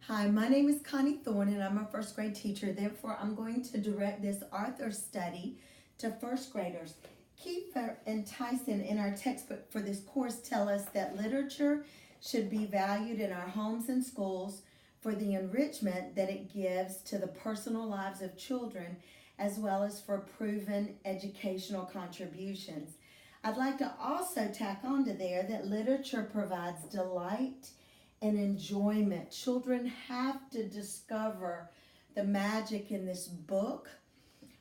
Hi, my name is Connie Thorne and I'm a first grade teacher. Therefore, I'm going to direct this author study to first graders. Keats and Tyson in our textbook for this course tell us that literature should be valued in our homes and schools for the enrichment that it gives to the personal lives of children, as well as for proven educational contributions. I'd like to also tack onto there that literature provides delight and enjoyment. Children have to discover the magic in this book.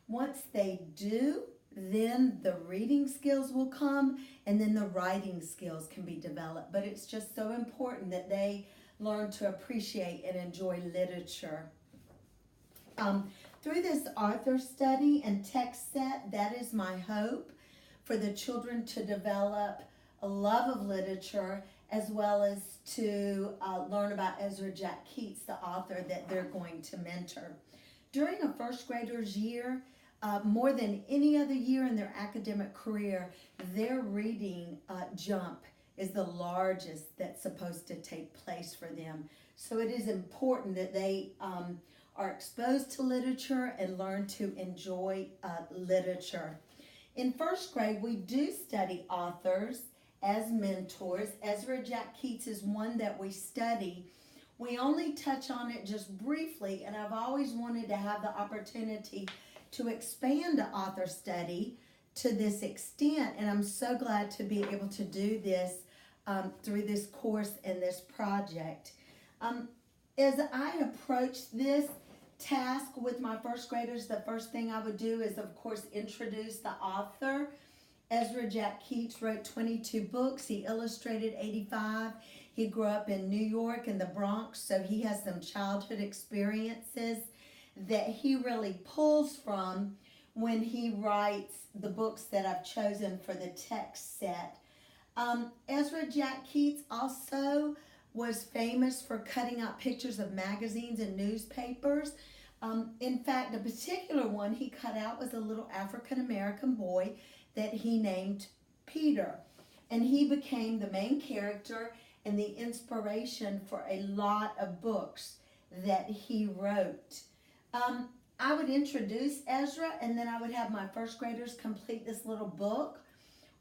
Once they do, then the reading skills will come and then the writing skills can be developed. But it's just so important that they learn to appreciate and enjoy literature. Through this author study and text set, that is my hope for the children to develop a love of literature, as well as to learn about Ezra Jack Keats, the author that they're going to mentor. During a first grader's year, more than any other year in their academic career, their reading jump is the largest that's supposed to take place for them. So it is important that they are exposed to literature and learn to enjoy literature. In first grade, we do study authors as mentors. Ezra Jack Keats is one that we study. We only touch on it just briefly, and I've always wanted to have the opportunity to expand the author study to this extent, and I'm so glad to be able to do this through this course and this project. As I approach this task with my first graders, the first thing I would do is, of course, introduce the author. Ezra Jack Keats wrote 22 books. He illustrated 85. He grew up in New York and the Bronx, so he has some childhood experiences that he really pulls from when he writes the books that I've chosen for the text set. Ezra Jack Keats also was famous for cutting out pictures of magazines and newspapers. In fact, a particular one he cut out was a little African-American boy that he named Peter. And he became the main character and the inspiration for a lot of books that he wrote. I would introduce Ezra, and then I would have my first graders complete this little book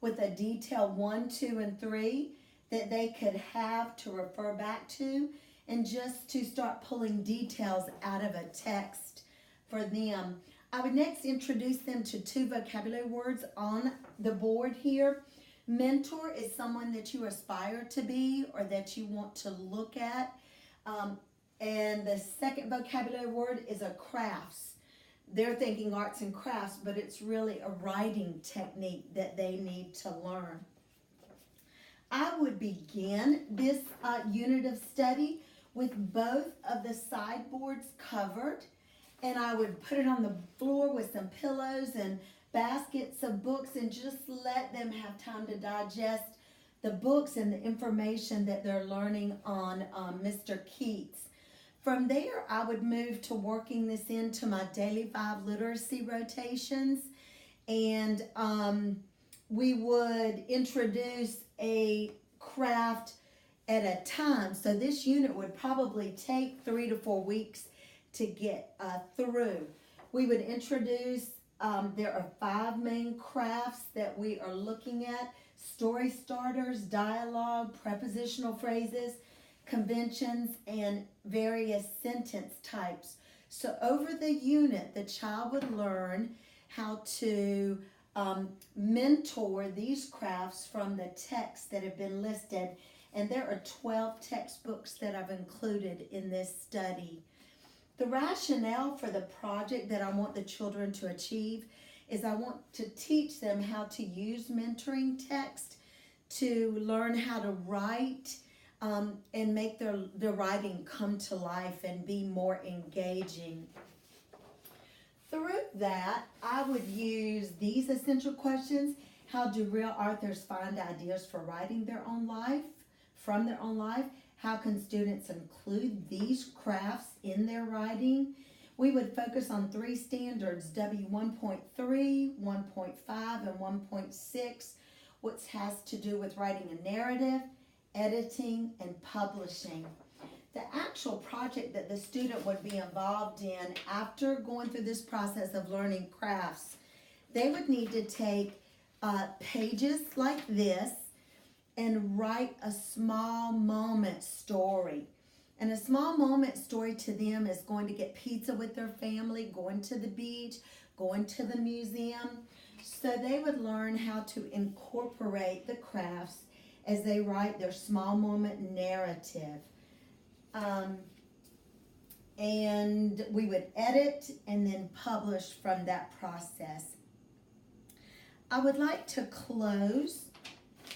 with a detail 1, 2, and 3 that they could have to refer back to, and just to start pulling details out of a text for them. I would next introduce them to 2 vocabulary words on the board here. Mentor is someone that you aspire to be or that you want to look at. And the second vocabulary word is a crafts. They're thinking arts and crafts, but it's really a writing technique that they need to learn. I would begin this unit of study with both of the sideboards covered, and I would put it on the floor with some pillows and baskets of books and just let them have time to digest the books and the information that they're learning on Mr. Keats. From there, I would move to working this into my daily 5 literacy rotations, and we would introduce a craft at a time. So this unit would probably take 3 to 4 weeks to get through. We would introduce, there are 5 main crafts that we are looking at: story starters, dialogue, prepositional phrases, conventions, and various sentence types. So over the unit, the child would learn how to mentor these crafts from the texts that have been listed. And there are 12 textbooks that I've included in this study. The rationale for the project that I want the children to achieve is I want to teach them how to use mentoring text to learn how to write and make their writing come to life and be more engaging. Through that, I would use these essential questions. How do real authors find ideas for writing their own life, from their own life? How can students include these crafts in their writing? We would focus on 3 standards, W1.3, 1.5, and 1.6, which has to do with writing a narrative, editing, and publishing. The actual project that the student would be involved in after going through this process of learning crafts, they would need to take pages like this and write a small moment story. And a small moment story to them is going to get pizza with their family, going to the beach, going to the museum. So they would learn how to incorporate the crafts as they write their small moment narrative. And we would edit and then publish from that process. I would like to close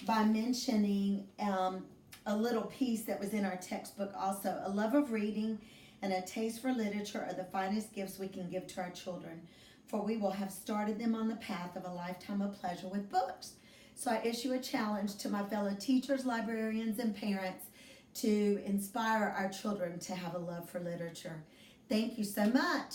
by mentioning a little piece that was in our textbook also. A love of reading and a taste for literature are the finest gifts we can give to our children, for we will have started them on the path of a lifetime of pleasure with books. So I issue a challenge to my fellow teachers, librarians, and parents to inspire our children to have a love for literature. Thank you so much.